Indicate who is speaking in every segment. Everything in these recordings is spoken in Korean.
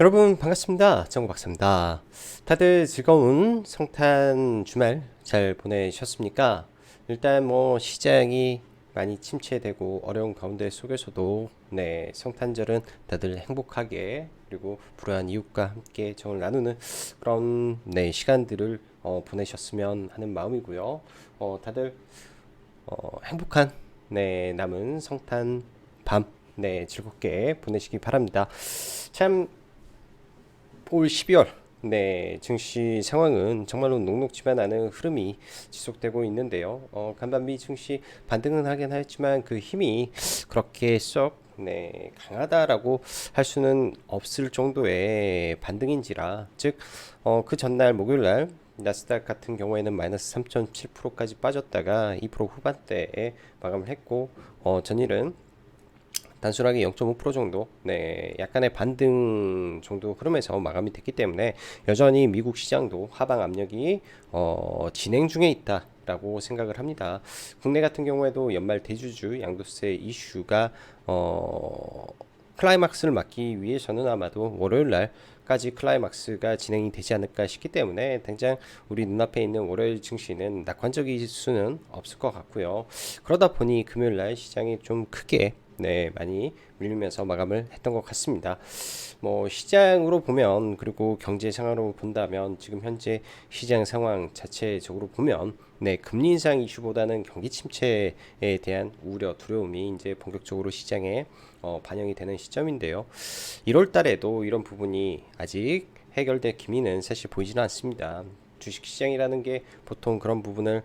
Speaker 1: 여러분 반갑습니다. 정우 박사입니다. 다들 즐거운 성탄 주말 잘 보내셨습니까? 일단 뭐 시장이 많이 침체되고 어려운 가운데 속에서도 성탄절은 다들 행복하게 그리고 불우한 이웃과 함께 정을 나누는 그런 시간들을 보내셨으면 하는 마음이고요. 다들 행복한 남은 성탄 밤 즐겁게 보내시기 바랍니다. 참 올 12월 증시 상황은 정말로 녹록지만 않은 흐름이 지속되고 있는데요. 간밤비 증시 반등은 하긴 하였지만 그 힘이 그렇게 썩 강하다라고 할 수는 없을 정도의 반등인지라 즉 그 전날 목요일날 나스닥 같은 경우에는 마이너스 3.7%까지 빠졌다가 2% 후반대에 마감을 했고 전일은 단순하게 0.5% 정도, 약간의 반등 정도 흐름에서 마감이 됐기 때문에 여전히 미국 시장도 하방 압력이 진행 중에 있다라고 생각을 합니다. 국내 같은 경우에도 연말 대주주 양도세 이슈가 클라이막스를 맞기 위해서는 아마도 월요일 날까지 클라이막스가 진행이 되지 않을까 싶기 때문에 당장 우리 눈앞에 있는 월요일 증시는 낙관적일 수는 없을 것 같고요. 그러다 보니 금요일 날 시장이 좀 크게 많이 밀리면서 마감을 했던 것 같습니다. 뭐 시장으로 보면 그리고 경제 상황으로 본다면 지금 현재 시장 상황 자체적으로 보면 금리 인상 이슈보다는 경기 침체에 대한 우려, 두려움이 이제 본격적으로 시장에 반영이 되는 시점인데요. 1월 달에도 이런 부분이 아직 해결될 기미는 사실 보이지는 않습니다. 주식시장이라는 게 보통 그런 부분을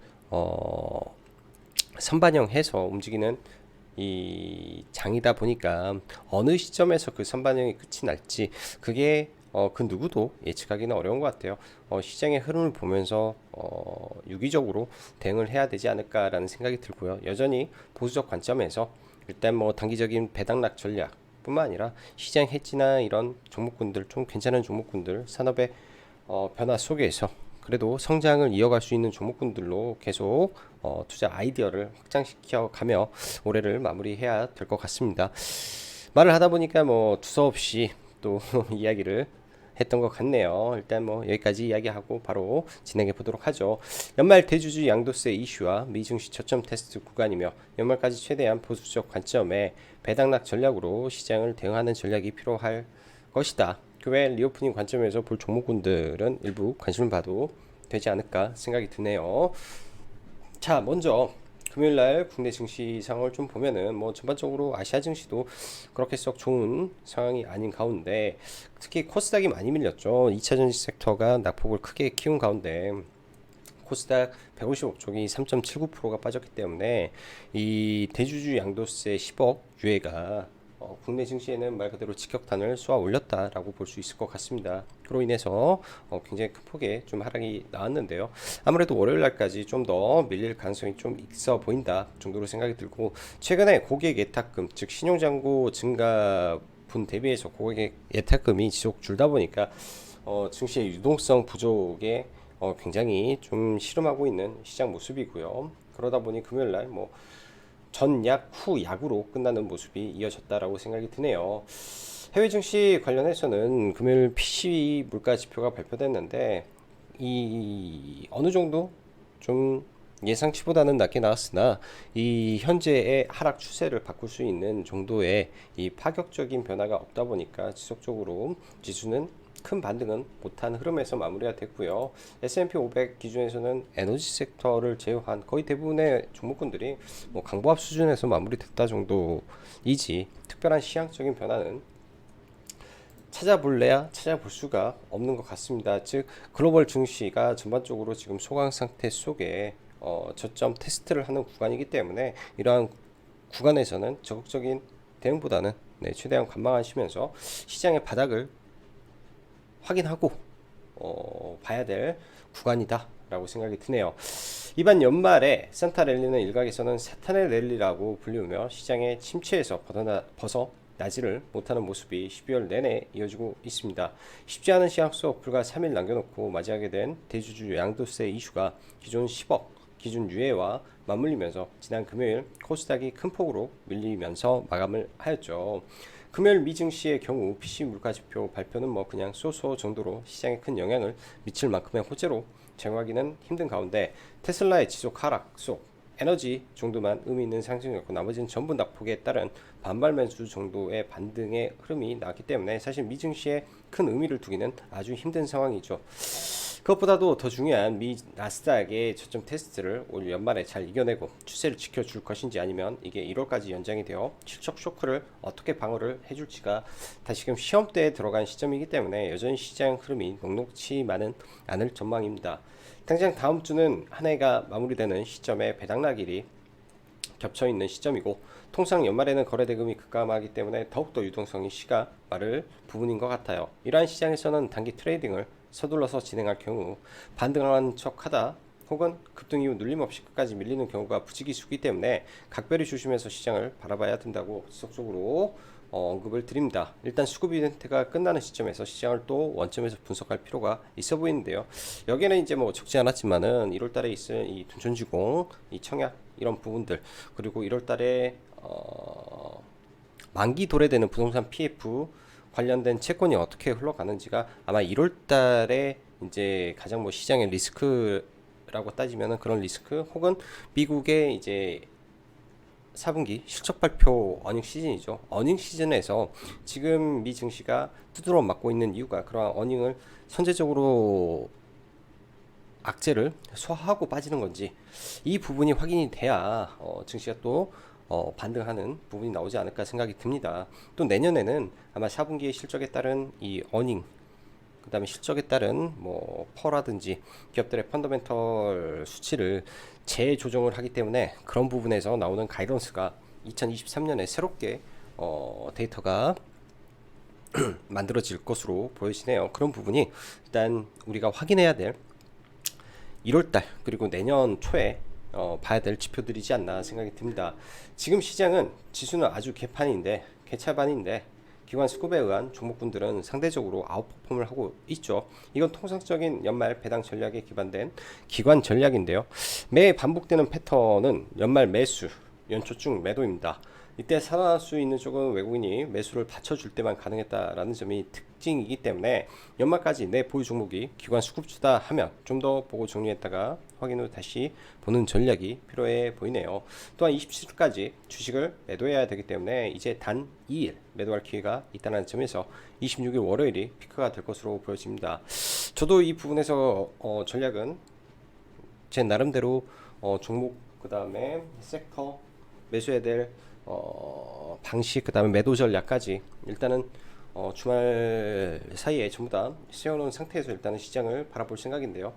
Speaker 1: 선반영해서 움직이는 이 장이다 보니까 어느 시점에서 그 선반영이 끝이 날지 그게 그 누구도 예측하기는 어려운 것 같아요. 시장의 흐름을 보면서 유기적으로 대응을 해야 되지 않을까라는 생각이 들고요. 여전히 보수적 관점에서 일단 뭐 단기적인 배당락 전략 뿐만 아니라 시장 해지나 이런 종목군들 좀 괜찮은 종목군들 산업의 변화 속에서 그래도 성장을 이어갈 수 있는 종목군들로 계속 투자 아이디어를 확장시켜 가며 올해를 마무리해야 될 것 같습니다. 말을 하다 보니까 뭐 두서없이 또 이야기를 했던 것 같네요. 일단 뭐 여기까지 이야기하고 바로 진행해 보도록 하죠. 연말 대주주 양도세 이슈와 미증시 저점 테스트 구간이며 연말까지 최대한 보수적 관점에 배당락 전략으로 시장을 대응하는 전략이 필요할 것이다. 그 외 리오프닝 관점에서 볼 종목군들은 일부 관심을 봐도 되지 않을까 생각이 드네요. 자, 먼저 금요일날 국내 증시 상황을 좀 보면은 뭐 전반적으로 아시아 증시도 그렇게 썩 좋은 상황이 아닌 가운데 특히 코스닥이 많이 밀렸죠. 2차 전지 섹터가 낙폭을 크게 키운 가운데 코스닥 155쪽이 3.79%가 빠졌기 때문에 이 대주주 양도세 10억 유예가 국내 증시에는 말 그대로 직격탄을 쏘아 올렸다라고 볼 수 있을 것 같습니다. 그로 인해서 굉장히 큰 폭의 좀 하락이 나왔는데요. 아무래도 월요일 날까지 좀 더 밀릴 가능성이 좀 있어 보인다 정도로 생각이 들고 최근에 고객 예탁금 즉 신용잔고 증가분 대비해서 고객 예탁금이 지속 줄다 보니까 증시의 유동성 부족에 굉장히 좀 실험하고 있는 시장 모습이고요. 그러다 보니 금요일날 뭐 전약 후약으로 끝나는 모습이 이어졌다라고 생각이 드네요. 해외 증시 관련해서는 금요일 PCE 물가 지표가 발표됐는데 이 어느 정도 좀 예상치보다는 낮게 나왔으나 이 현재의 하락 추세를 바꿀 수 있는 정도의 이 파격적인 변화가 없다 보니까 지속적으로 지수는 큰 반등은 못한 흐름에서 마무리가 됐고요. S&P 500 기준에서는 에너지 섹터를 제외한 거의 대부분의 종목군들이 뭐 강보합 수준에서 마무리됐다 정도이지 특별한 시향적인 변화는 찾아볼래야 찾아볼 수가 없는 것 같습니다. 즉 글로벌 증시가 전반적으로 지금 소강 상태 속에 저점 테스트를 하는 구간이기 때문에 이러한 구간에서는 적극적인 대응보다는 최대한 관망하시면서 시장의 바닥을 확인하고 봐야 될 구간이다 라고 생각이 드네요. 이번 연말에 산타 랠리는 일각에서는 사탄의 랠리라고 불리우며 시장의 침체에서 벗어나지를 못하는 모습이 12월 내내 이어지고 있습니다. 쉽지 않은 시황 속 불과 3일 남겨놓고 맞이하게 된 대주주 양도세 이슈가 기존 10억 기준 유예와 맞물리면서 지난 금요일 코스닥이 큰 폭으로 밀리면서 마감을 하였죠. 금요일 미증시의 경우 PC 물가지표 발표는 뭐 그냥 쏘쏘 정도로 시장에 큰 영향을 미칠 만큼의 호재로 제공하기는 힘든 가운데 테슬라의 지속 하락 속 에너지 정도만 의미 있는 상승이었고 나머지는 전부 낙폭에 따른 반발 매수 정도의 반등의 흐름이 나왔기 때문에 사실 미증시에 큰 의미를 두기는 아주 힘든 상황이죠. 그것보다도 더 중요한 미 나스닥의 저점 테스트를 올 연말에 잘 이겨내고 추세를 지켜줄 것인지 아니면 이게 1월까지 연장이 되어 실적 쇼크를 어떻게 방어를 해줄지가 다시금 시험대에 들어간 시점이기 때문에 여전히 시장 흐름이 녹록치만은 않을 전망입니다. 당장 다음 주는 한 해가 마무리되는 시점에 배당락일이 겹쳐있는 시점이고 통상 연말에는 거래대금이 급감하기 때문에 더욱더 유동성이 시가 마를 부분인 것 같아요. 이러한 시장에서는 단기 트레이딩을 서둘러서 진행할 경우 반등한 척하다 혹은 급등 이후 눌림없이 끝까지 밀리는 경우가 부지기수기 때문에 각별히 조심해서 시장을 바라봐야 된다고 지속적으로 언급을 드립니다. 일단 수급 이벤트가 끝나는 시점에서 시장을 또 원점에서 분석할 필요가 있어 보이는데요. 여기에는 이제 뭐 적지 않았지만은 1월달에 있을 이 둔촌주공, 이 청약 이런 부분들 그리고 1월달에 만기 도래되는 부동산 PF 관련된 채권이 어떻게 흘러가는지가 아마 1월달에 이제 가장 뭐 시장의 리스크라고 따지면은 그런 리스크 혹은 미국의 이제 4분기 실적 발표 어닝 시즌이죠. 어닝 시즌에서 지금 미 증시가 두드러 맞고 있는 이유가 그러한 어닝을 선제적으로 악재를 소화하고 빠지는 건지 이 부분이 확인이 돼야 증시가 또 반등하는 부분이 나오지 않을까 생각이 듭니다. 또 내년에는 아마 4분기의 실적에 따른 이 어닝 그 다음에 실적에 따른 뭐 퍼라든지 기업들의 펀더멘털 수치를 재조정을 하기 때문에 그런 부분에서 나오는 가이던스가 2023년에 새롭게 데이터가 만들어질 것으로 보여지네요. 그런 부분이 일단 우리가 확인해야 될 1월달 그리고 내년 초에 봐야 될 지표들이지 않나 생각이 듭니다. 지금 시장은 지수는 아주 개차반인데 기관 수급에 의한 종목군들은 상대적으로 아웃퍼폼을 하고 있죠. 이건 통상적인 연말 배당 전략에 기반된 기관 전략인데요. 매 반복되는 패턴은 연말 매수, 연초중 매도입니다. 이때 살아날 수 있는 쪽은 외국인이 매수를 받쳐줄 때만 가능했다라는 점이 특징이기 때문에 연말까지 내 보유 종목이 기관 수급주다 하면 좀 더 보고 정리했다가 확인 후 다시 보는 전략이 필요해 보이네요. 또한 27일까지 주식을 매도해야 되기 때문에 이제 단 2일 매도할 기회가 있다는 점에서 26일 월요일이 피크가 될 것으로 보여집니다. 저도 이 부분에서 전략은 제 나름대로 종목 그 다음에 섹터 매수해야 될 방식 그 다음에 매도 전략까지 일단은 주말 사이에 전부 다 세워놓은 상태에서 일단은 시장을 바라볼 생각인데요.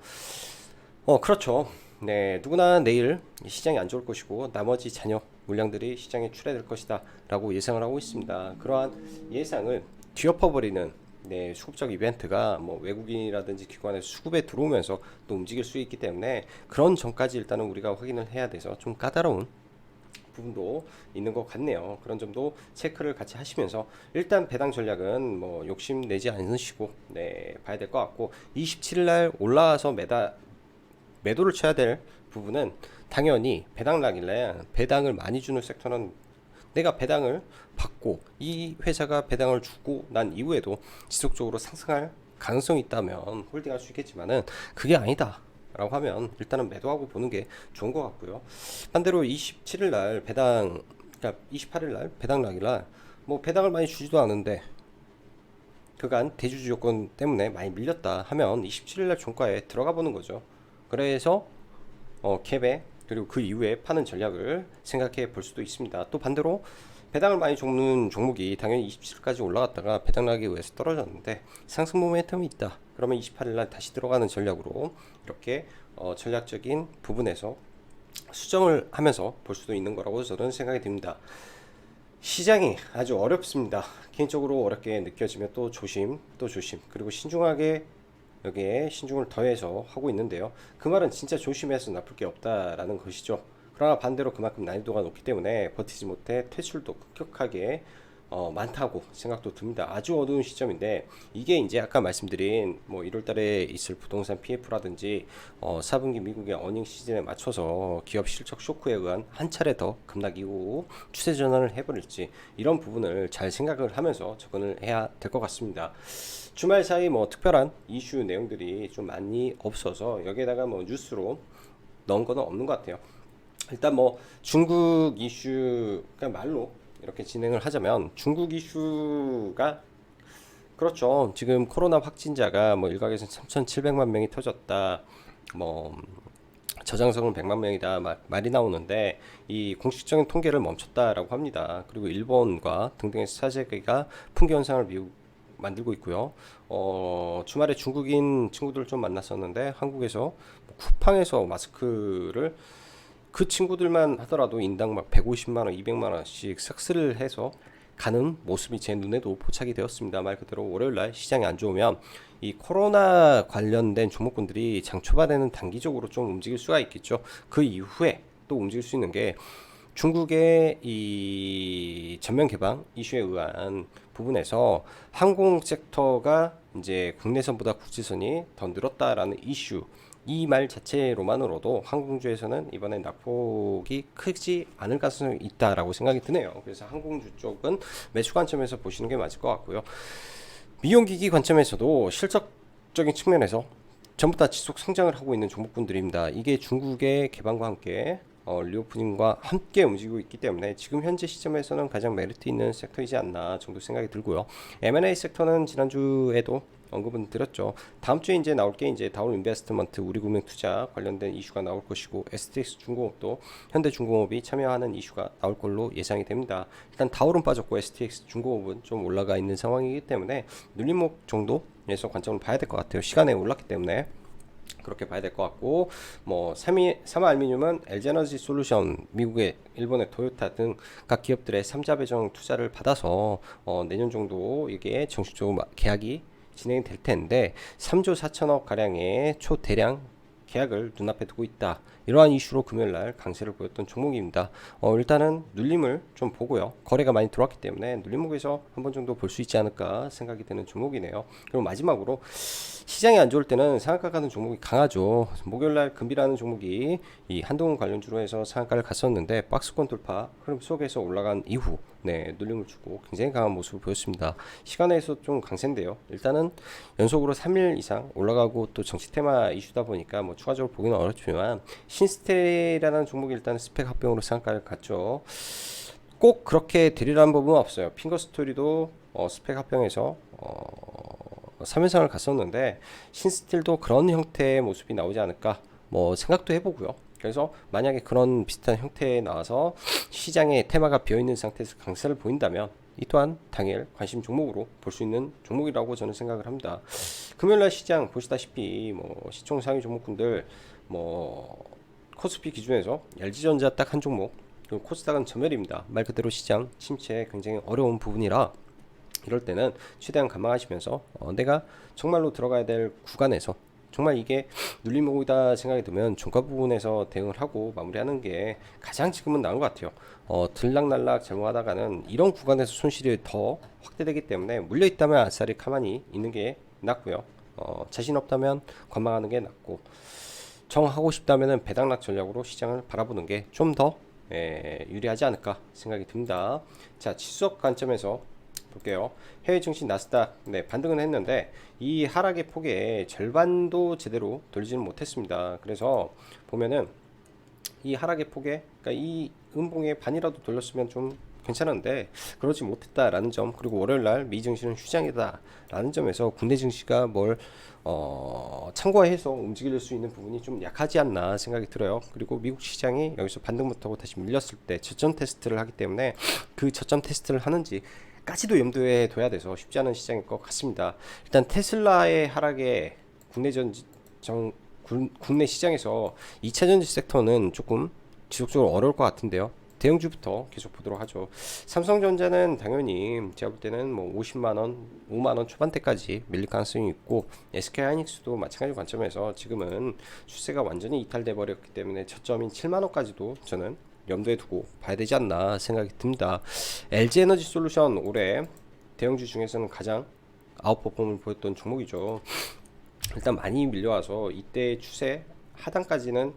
Speaker 1: 그렇죠. 네, 누구나 내일 시장이 안 좋을 것이고 나머지 잔여 물량들이 시장에 출해될 것이다 라고 예상을 하고 있습니다. 그러한 예상을 뒤엎어버리는 네, 수급적 이벤트가 뭐 외국인이라든지 기관의 수급에 들어오면서 또 움직일 수 있기 때문에 그런 전까지 일단은 우리가 확인을 해야 돼서 좀 까다로운 부분도 있는 것 같네요. 그런 점도 체크를 같이 하시면서 일단 배당 전략은 뭐 욕심 내지 않으시고 네, 봐야 될 것 같고 27일 날 올라와서 매도를 쳐야 될 부분은 당연히 배당락일래 배당을 많이 주는 섹터는 내가 배당을 받고 이 회사가 배당을 주고 난 이후에도 지속적으로 상승할 가능성이 있다면 홀딩할 수 있겠지만은 그게 아니다 라고 하면 일단은 매도하고 보는 게 좋은 것 같고요. 반대로 27일 날 배당 그러니까 28일 날 배당락일 뭐 배당을 많이 주지도 않은데 그간 대주주 요건 때문에 많이 밀렸다 하면 27일 날 종가에 들어가 보는 거죠. 그래서 캡에 그리고 그 이후에 파는 전략을 생각해 볼 수도 있습니다. 또 반대로 배당을 많이 줍는 종목이 당연히 27일까지 올라갔다가 배당락에 의해서 떨어졌는데 상승 모멘텀이 있다. 그러면 28일날 다시 들어가는 전략으로 이렇게 전략적인 부분에서 수정을 하면서 볼 수도 있는 거라고 저는 생각이 듭니다. 시장이 아주 어렵습니다. 개인적으로 어렵게 느껴지면 또 조심 그리고 신중하게 여기에 신중을 더해서 하고 있는데요. 그 말은 진짜 조심해서 나쁠 게 없다라는 것이죠. 그러나 반대로 그만큼 난이도가 높기 때문에 버티지 못해 퇴출도 급격하게 많다고 생각도 듭니다. 아주 어두운 시점인데 이게 이제 아까 말씀드린 뭐 1월달에 있을 부동산 PF라든지 4분기 미국의 어닝 시즌에 맞춰서 기업 실적 쇼크에 의한 한 차례 더 급락이고 추세 전환을 해버릴지 이런 부분을 잘 생각을 하면서 접근을 해야 될 것 같습니다. 주말 사이 뭐 특별한 이슈 내용들이 좀 많이 없어서 여기에다가 뭐 뉴스로 넣은 거는 없는 것 같아요. 일단 뭐 중국 이슈 그냥 말로 이렇게 진행을 하자면 중국 이슈가 그렇죠. 지금 코로나 확진자가 뭐 일각에서 3,700만 명이 터졌다. 뭐 저장성은 100만 명이다 말이 나오는데 이 공식적인 통계를 멈췄다라고 합니다. 그리고 일본과 등등의 사재기가 풍기 현상을 만들고 있고요. 주말에 중국인 친구들 좀 만났었는데 한국에서 쿠팡에서 마스크를 그 친구들만 하더라도 인당 막 150만 원, 200만 원씩 삭스를 해서 가는 모습이 제 눈에도 포착이 되었습니다. 말 그대로 월요일날 시장이 안 좋으면 이 코로나 관련된 종목군들이 장 초반에는 단기적으로 좀 움직일 수가 있겠죠. 그 이후에 또 움직일 수 있는 게 중국의 이 전면 개방 이슈에 의한 부분에서 항공 섹터가 이제 국내선보다 국제선이 더 늘었다라는 이슈 이 말 자체로만으로도 항공주에서는 이번에 낙폭이 크지 않을 가능성이 있다라고 생각이 드네요. 그래서 항공주 쪽은 매수 관점에서 보시는 게 맞을 것 같고요. 미용기기 관점에서도 실적적인 측면에서 전부 다 지속 성장을 하고 있는 종목군들입니다. 이게 중국의 개방과 함께 리오프닝과 함께 움직이고 있기 때문에 지금 현재 시점에서는 가장 메리트 있는 섹터이지 않나 정도 생각이 들고요. M&A 섹터는 지난주에도 언급은 드렸죠. 다음 주에 이제 나올 게 이제 다올 인베스트먼트 우리금융투자 관련된 이슈가 나올 것이고 STX 중공업도 현대중공업이 참여하는 이슈가 나올 걸로 예상이 됩니다. 일단 다올은 빠졌고 STX 중공업은 좀 올라가 있는 상황이기 때문에 눌림목 정도에서 관점을 봐야 될 것 같아요. 시간에 올랐기 때문에. 그렇게 봐야 될 것 같고 뭐 사마알미늄은 LG에너지 솔루션 미국의 일본의 토요타 등 각 기업들의 3자 배정 투자를 받아서 내년 정도 이게 정식적으로 계약이 진행이 될 텐데 3조 4천억 가량의 초대량 계약을 눈앞에 두고 있다. 이러한 이슈로 금요일날 강세를 보였던 종목입니다. 일단은 눌림을 좀 보고요. 거래가 많이 들어왔기 때문에 눌림목에서 한 번 정도 볼 수 있지 않을까 생각이 드는 종목이네요. 그리고 마지막으로 시장이 안 좋을 때는 상한가 가는 종목이 강하죠. 목요일날 금비라는 종목이 이 한동훈 관련주로 해서 상한가를 갔었는데 박스권 돌파 흐름 속에서 올라간 이후 눌림을 주고 굉장히 강한 모습을 보였습니다. 시간에서 좀 강세인데요. 일단은 연속으로 3일 이상 올라가고 또 정치 테마 이슈다 보니까 뭐 추가적으로 보기는 어렵지만 신스테라는 종목이 일단 스펙 합병으로 상한가를 갔죠. 꼭 그렇게 되리라는 법은 없어요. 핑거스토리도 스펙 합병에서 3연상을 갔었는데 신스틸도 그런 형태의 모습이 나오지 않을까 뭐 생각도 해보고요. 그래서 만약에 그런 비슷한 형태에 나와서 시장에 테마가 비어있는 상태에서 강세를 보인다면 이 또한 당일 관심 종목으로 볼 수 있는 종목이라고 저는 생각을 합니다. 금요일날 시장 보시다시피 뭐 시총 상위 종목군들 뭐 코스피 기준에서 LG전자 딱 한 종목 그리고 코스닥은 전멸입니다. 말 그대로 시장 침체 굉장히 어려운 부분이라 이럴 때는 최대한 감안하시면서 내가 정말로 들어가야 될 구간에서 정말 이게 눌림목이다 생각이 들면 종가 부분에서 대응을 하고 마무리하는 게 가장 지금은 나은 것 같아요. 들락날락 잘못하다가는 이런 구간에서 손실이 더 확대되기 때문에 물려있다면 아싸리 가만히 있는 게 낫고요. 자신 없다면 관망하는 게 낫고 정하고 싶다면 배당락 전략으로 시장을 바라보는 게 좀 더 유리하지 않을까 생각이 듭니다. 자, 지수적 관점에서 볼게요. 해외 증시 나스닥 반등은 했는데 이 하락의 폭의 절반도 제대로 돌지는 못했습니다. 그래서 보면은 이 하락의 폭에 그러니까 이 음봉의 반이라도 돌렸으면 좀 괜찮은데 그러지 못했다라는 점 그리고 월요일날 미 증시는 휴장이다라는 점에서 국내 증시가 뭘 참고해서 움직일 수 있는 부분이 좀 약하지 않나 생각이 들어요. 그리고 미국 시장이 여기서 반등 못하고 다시 밀렸을 때 저점 테스트를 하기 때문에 그 저점 테스트를 하는지 까지도 염두에 둬야 돼서 쉽지 않은 시장일 것 같습니다. 일단 테슬라의 하락에 국내 시장에서 2차 전지 섹터는 조금 지속적으로 어려울 것 같은데요. 대형주부터 계속 보도록 하죠. 삼성전자는 당연히 제가 볼 때는 뭐 50만원, 5만원 초반대까지 밀릴 가능성이 있고 SK하이닉스도 마찬가지 관점에서 지금은 추세가 완전히 이탈돼 버렸기 때문에 저점인 7만원까지도 저는 염두에 두고 봐야 되지 않나 생각이 듭니다. LG 에너지 솔루션 올해 대형주 중에서는 가장 아웃퍼폼을 보였던 종목이죠. 일단 많이 밀려와서 이때 추세 하단까지는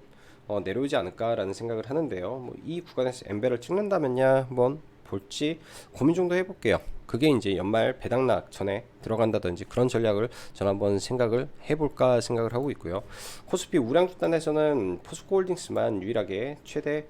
Speaker 1: 내려오지 않을까라는 생각을 하는데요. 이 구간에서 엠벨을 찍는다면야 한번 볼지 고민 정도 해볼게요. 그게 이제 연말 배당락 전에 들어간다든지 그런 전략을 전 한번 생각을 해볼까 생각을 하고 있고요. 코스피 우량 집단에서는 포스코홀딩스만 유일하게 최대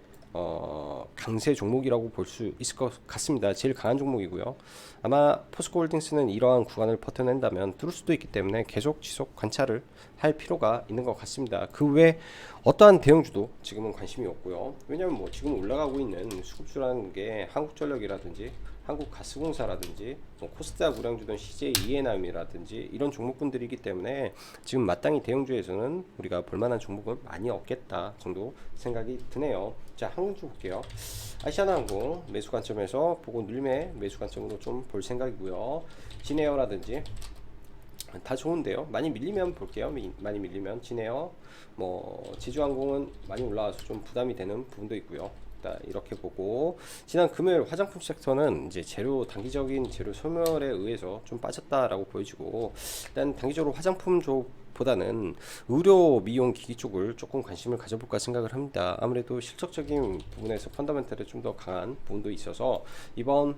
Speaker 1: 강세 종목이라고 볼 수 있을 것 같습니다. 제일 강한 종목이고요. 아마 포스코홀딩스는 이러한 구간을 버텨낸다면 뚫을 수도 있기 때문에 계속 지속 관찰을 할 필요가 있는 것 같습니다. 그 외 어떠한 대형주도 지금은 관심이 없고요. 왜냐하면 뭐 지금 올라가고 있는 수급주라는 게 한국전력이라든지 한국가스공사라든지 코스닥 우량주든 CJ ENM이라든지 이런 종목군들이기 때문에 지금 마땅히 대형주에서는 우리가 볼만한 종목은 많이 없겠다 정도 생각이 드네요. 자, 항공주 볼게요. 아시아나항공 매수 관점에서 보고 늘매 매수 관점으로 좀 볼 생각이고요. 진에어라든지 다 좋은데요. 많이 밀리면 볼게요. 많이 밀리면 진에어, 제주항공은 많이 올라와서 좀 부담이 되는 부분도 있고요. 이렇게 보고 지난 금요일 화장품 섹터는 이제 단기적인 재료 소멸에 의해서 좀 빠졌다라고 보여지고, 일단 단기적으로 화장품 쪽보다는 의료 미용 기기 쪽을 조금 관심을 가져볼까 생각을 합니다. 아무래도 실적적인 부분에서 펀더멘털에 좀 더 강한 부분도 있어서 이번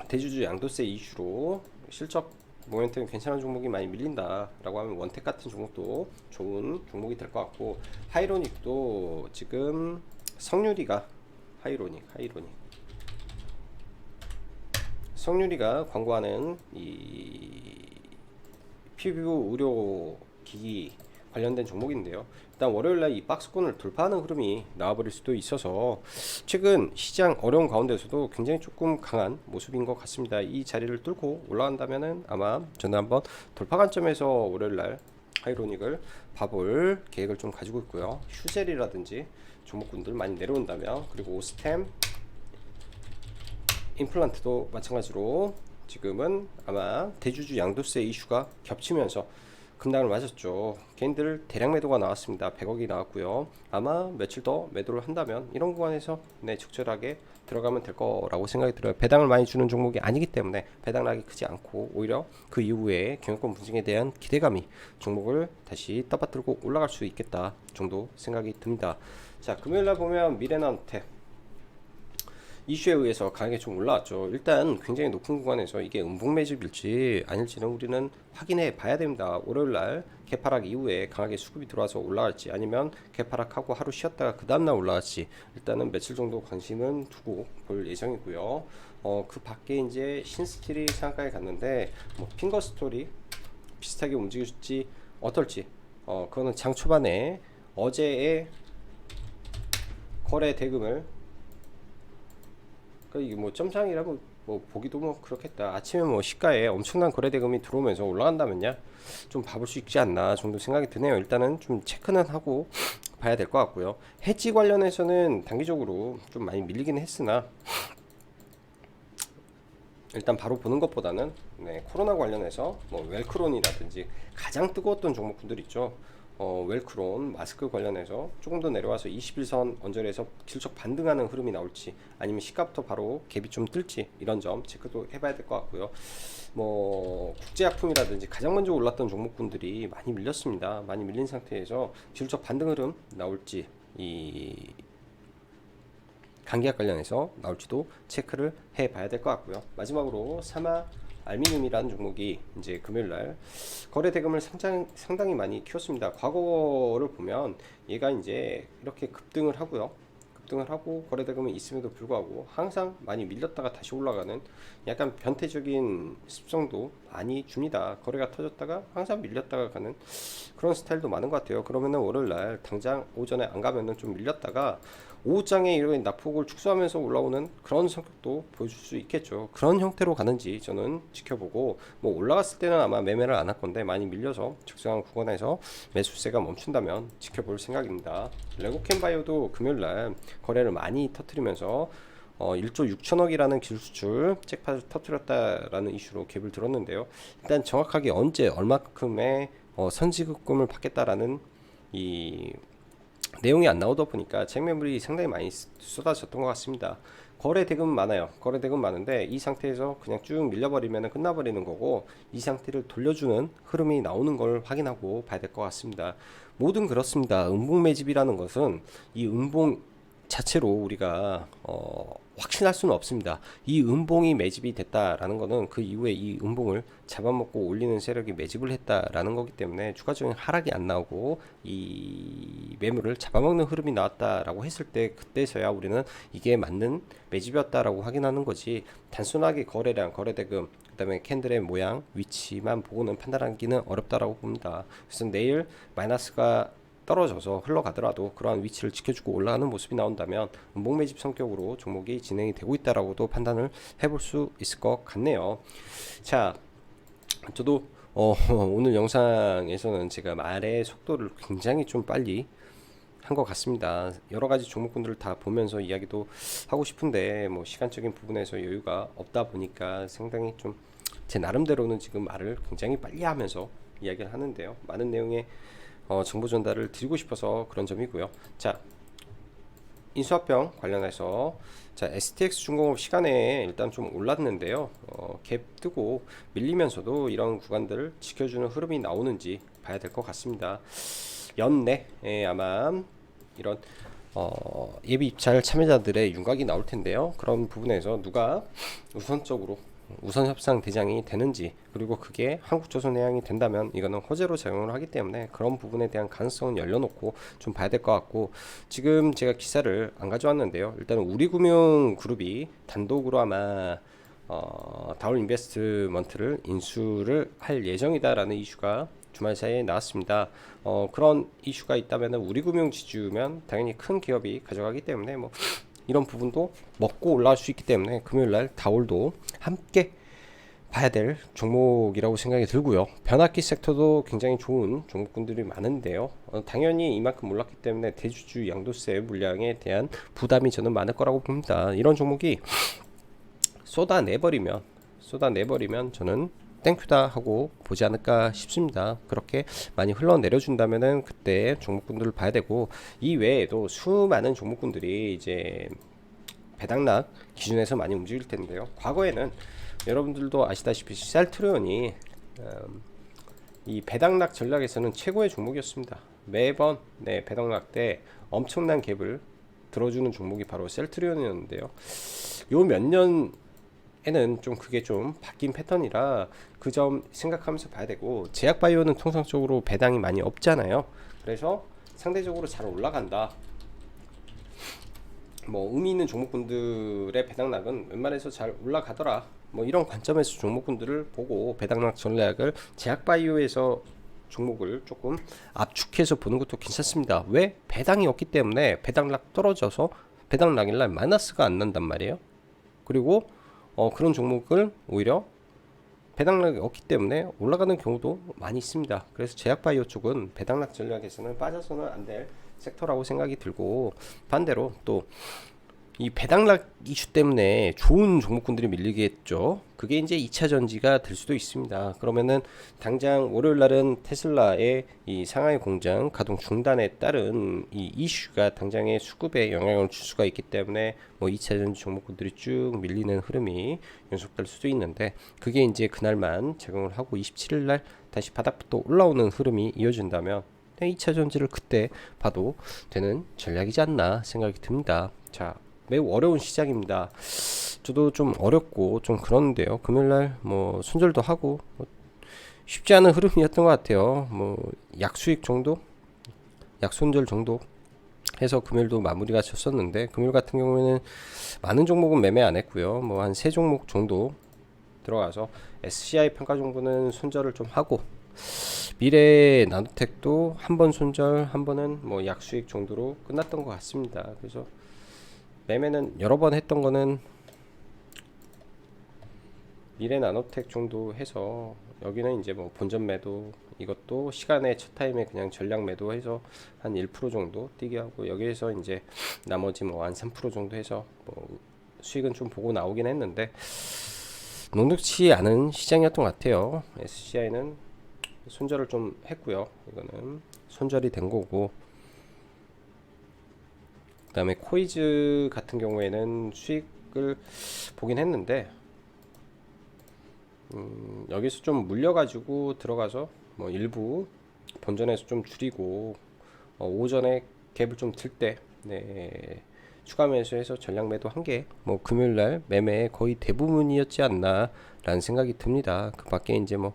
Speaker 1: 대주주 양도세 이슈로 실적 모멘텀이 괜찮은 종목이 많이 밀린다라고 하면 원택 같은 종목도 좋은 종목이 될 것 같고, 하이로닉도 지금 성유리가 성유리가 광고하는 이 피부 의료 기기 관련된 종목인데요. 일단 월요일날 이 박스권을 돌파하는 흐름이 나와버릴 수도 있어서 최근 시장 어려운 가운데서도 굉장히 조금 강한 모습인 것 같습니다. 이 자리를 뚫고 올라간다면은 아마 저는 한번 돌파 관점에서 월요일날 하이로닉을 봐볼 계획을 좀 가지고 있고요. 휴젤이라든지 종목군들 많이 내려온다면, 그리고 오스템, 임플란트도 마찬가지로 지금은 아마 대주주 양도세 이슈가 겹치면서 급락을 맞았죠. 개인들 대량 매도가 나왔습니다. 100억이 나왔고요. 아마 며칠 더 매도를 한다면 이런 구간에서 적절하게 들어가면 될 거라고 생각이 들어요. 배당을 많이 주는 종목이 아니기 때문에 배당락이 크지 않고, 오히려 그 이후에 경영권 분쟁에 대한 기대감이 종목을 다시 떠받들고 올라갈 수 있겠다 정도 생각이 듭니다. 자, 금요일날 보면 미래나노텍 이슈에 의해서 가격이 좀 올라왔죠. 일단 굉장히 높은 구간에서 이게 음봉 매집일지 아닐지는 우리는 확인해 봐야 됩니다. 월요일날 개파락 이후에 강하게 수급이 들어와서 올라갈지, 아니면 개파락하고 하루 쉬었다가 그 다음날 올라갈지, 일단은 며칠 정도 관심은 두고 볼 예정이고요. 그 밖에 이제 신스틸이 상가에 갔는데 핑거스토리 비슷하게 움직일지 어떨지, 그거는 장 초반에 어제의 거래 대금을, 이게 점상이라고 보기도 그렇겠다. 아침에 시가에 엄청난 거래 대금이 들어오면서 올라간다면야 좀 봐볼 수 있지 않나 정도 생각이 드네요. 일단은 좀 체크는 하고 봐야 될 것 같고요. 해지 관련해서는 단기적으로 좀 많이 밀리긴 했으나, 일단 바로 보는 것보다는 코로나 관련해서 웰크론이라든지 가장 뜨거웠던 종목군들 있죠. 웰크론 마스크 관련해서 조금 더 내려와서 21선 언저리에서 실적 반등하는 흐름이 나올지, 아니면 시가부터 바로 갭이 좀 뜰지, 이런 점 체크도 해봐야 될 것 같고요. 국제약품이라든지 가장 먼저 올랐던 종목군들이 많이 밀렸습니다. 많이 밀린 상태에서 실적 반등 흐름 나올지, 이 감기약 관련해서 나올지도 체크를 해봐야 될 것 같고요. 마지막으로 사마 알미늄이라는 종목이 이제 금요일날 거래 대금을 상당히 많이 키웠습니다. 과거를 보면 얘가 이제 이렇게 급등을 하고 거래 대금이 있음에도 불구하고 항상 많이 밀렸다가 다시 올라가는 약간 변태적인 습성도 많이 줍니다. 거래가 터졌다가 항상 밀렸다가 가는 그런 스타일도 많은 것 같아요. 그러면은 월요일날 당장 오전에 안 가면은 좀 밀렸다가 오후장에 이런 낙폭을 축소하면서 올라오는 그런 성격도 보여줄 수 있겠죠. 그런 형태로 가는지 저는 지켜보고, 올라갔을 때는 아마 매매를 안 할 건데 많이 밀려서 적정한 구간에서 매수세가 멈춘다면 지켜볼 생각입니다. 레고캠바이오도 금요일날 거래를 많이 터뜨리면서 1조 6천억이라는 기술수출 잭팟을 터뜨렸다라는 이슈로 갭을 들었는데요. 일단 정확하게 언제 얼마큼의 선지급금을 받겠다라는 이 내용이 안 나오다 보니까 책매물이 상당히 많이 쏟아졌던 것 같습니다. 거래 대금 많아요. 거래 대금 많은데 이 상태에서 그냥 쭉 밀려버리면 끝나버리는 거고, 이 상태를 돌려주는 흐름이 나오는 걸 확인하고 봐야 될 것 같습니다. 뭐든 그렇습니다. 음봉 매집이라는 것은 이 음봉 자체로 우리가 확신할 수는 없습니다. 이 음봉이 매집이 됐다라는 것은 그 이후에 이 음봉을 잡아먹고 올리는 세력이 매집을 했다라는 거기 때문에 추가적인 하락이 안 나오고 이 매물을 잡아먹는 흐름이 나왔다라고 했을 때, 그때서야 우리는 이게 맞는 매집이었다라고 확인하는 거지, 단순하게 거래량, 거래대금, 그다음에 캔들의 모양, 위치만 보고는 판단하기는 어렵다라고 봅니다. 그래서 내일 마이너스가 떨어져서 흘러가더라도 그러한 위치를 지켜주고 올라가는 모습이 나온다면 음봉 매집 성격으로 종목이 진행이 되고 있다라고도 판단을 해볼 수 있을 것 같네요. 자, 저도 오늘 영상에서는 제가 말의 속도를 굉장히 좀 빨리 한 것 같습니다. 여러 가지 종목군들을 다 보면서 이야기도 하고 싶은데 뭐 시간적인 부분에서 여유가 없다 보니까 상당히 좀 제 나름대로는 지금 말을 굉장히 빨리 하면서 이야기를 하는데요. 많은 내용의 정보 전달을 드리고 싶어서 그런 점이고요. 자, 인수합병 관련해서 자, STX 중공업 시간에 일단 좀 올랐는데요. 갭 뜨고 밀리면서도 이런 구간들을 지켜주는 흐름이 나오는지 봐야 될 것 같습니다. 연내에 아마 이런 예비 입찰 참여자들의 윤곽이 나올 텐데요. 그런 부분에서 누가 우선적으로 우선 협상 대장이 되는지, 그리고 그게 한국조선해양이 된다면 이거는 호재로 작용을 하기 때문에 그런 부분에 대한 가능성은 열려놓고 좀 봐야 될 것 같고, 지금 제가 기사를 안 가져왔는데요. 일단 우리금융그룹이 단독으로 아마 다올 인베스트먼트를 인수를 할 예정이다라는 이슈가 주말 사이에 나왔습니다. 그런 이슈가 있다면 우리금융 지주면 당연히 큰 기업이 가져가기 때문에 뭐 이런 부분도 먹고 올라갈 수 있기 때문에 금요일날 다올도 함께 봐야 될 종목이라고 생각이 들고요. 변압기 섹터도 굉장히 좋은 종목군들이 많은데요. 당연히 이만큼 올랐기 때문에 대주주 양도세 물량에 대한 부담이 저는 많을 거라고 봅니다. 이런 종목이 쏟아내버리면 저는 땡큐다 하고 보지 않을까 싶습니다. 그렇게 많이 흘러내려준다면은 그때 종목군들을 봐야 되고, 이 외에도 수많은 종목군들이 이제 배당락 기준에서 많이 움직일 텐데요. 과거에는 여러분들도 아시다시피 셀트리온이 이 배당락 전략에서는 최고의 종목이었습니다. 매번 배당락 때 엄청난 갭을 들어주는 종목이 바로 셀트리온이었는데요. 요 몇 년에는 좀 그게 좀 바뀐 패턴이라 그 점 생각하면서 봐야 되고, 제약바이오는 통상적으로 배당이 많이 없잖아요. 그래서 상대적으로 잘 올라간다. 뭐 의미 있는 종목군들의 배당락은 웬만해서 잘 올라가더라. 뭐 이런 관점에서 종목군들을 보고 배당락 전략을 제약바이오에서 종목을 조금 압축해서 보는 것도 괜찮습니다. 왜? 배당이 없기 때문에 배당락 떨어져서 배당락일날 마이너스가 안 난단 말이에요. 그리고 그런 종목을 오히려 배당락이 없기 때문에 올라가는 경우도 많이 있습니다. 그래서 제약바이오 쪽은 배당락 전략에서는 빠져서는 안 될 섹터라고 생각이 들고, 반대로 또 이 배당락 이슈 때문에 좋은 종목군들이 밀리겠죠. 그게 이제 2차 전지가 될 수도 있습니다. 그러면은 당장 월요일 날은 테슬라의 이 상하이 공장 가동 중단에 따른 이 이슈가 당장의 수급에 영향을 줄 수가 있기 때문에 뭐 2차 전지 종목군들이 쭉 밀리는 흐름이 연속될 수도 있는데, 그게 이제 그날만 작용을 하고 27일 날 다시 바닥부터 올라오는 흐름이 이어진다면 2차 전지를 그때 봐도 되는 전략이지 않나 생각이 듭니다. 자, 매우 어려운 시장입니다. 저도 좀 어렵고 좀 그런데요. 금요일날 뭐 손절도 하고 뭐 쉽지 않은 흐름이었던 것 같아요. 뭐 약수익 정도, 약손절 정도 해서 금요일도 마무리가 쳤었는데, 금요일 같은 경우에는 많은 종목은 매매 안 했고요. 뭐 한 3종목 정도 들어가서 SCI 평가 정보는 손절을 좀 하고, 미래 나노텍도 한 번 손절, 한 번은 뭐 약수익 정도로 끝났던 것 같습니다. 그래서 매매는 여러 번 했던 거는 미래 나노텍 정도 해서, 여기는 이제 뭐 본전 매도, 이것도 시간의 첫 타임에 그냥 전략 매도해서 한 1% 정도 뛰게 하고, 여기에서 이제 나머지 뭐 한 3% 정도 해서 뭐 수익은 좀 보고 나오긴 했는데 녹록치 않은 시장이었던 것 같아요. SCI는 손절을 좀 했고요. 이거는 손절이 된 거고, 그다음에 코이즈 같은 경우에는 수익을 보긴 했는데 여기서 좀 물려가지고 들어가서 뭐 일부 본전에서 좀 줄이고 오전에 갭을 좀 들 때 네, 추가 매수해서 전량 매도 한 개 뭐 금요일날 매매 거의 대부분이었지 않나 라는 생각이 듭니다. 그 밖에 이제 뭐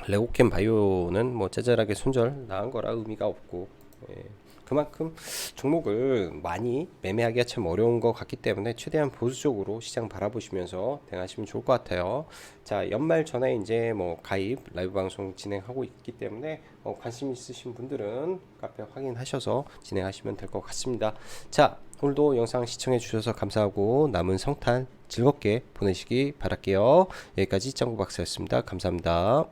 Speaker 1: 레고캠 바이오는 뭐 짜잘하게 손절 나은 거라 의미가 없고 예. 그만큼 종목을 많이 매매하기가 참 어려운 것 같기 때문에 최대한 보수적으로 시장 바라보시면서 대응하시면 좋을 것 같아요. 자, 연말 전에 이제 뭐 가입 라이브 방송 진행하고 있기 때문에 관심 있으신 분들은 카페 확인하셔서 진행하시면 될 것 같습니다. 자, 오늘도 영상 시청해 주셔서 감사하고 남은 성탄 즐겁게 보내시기 바랄게요. 여기까지 짱구 박사였습니다. 감사합니다.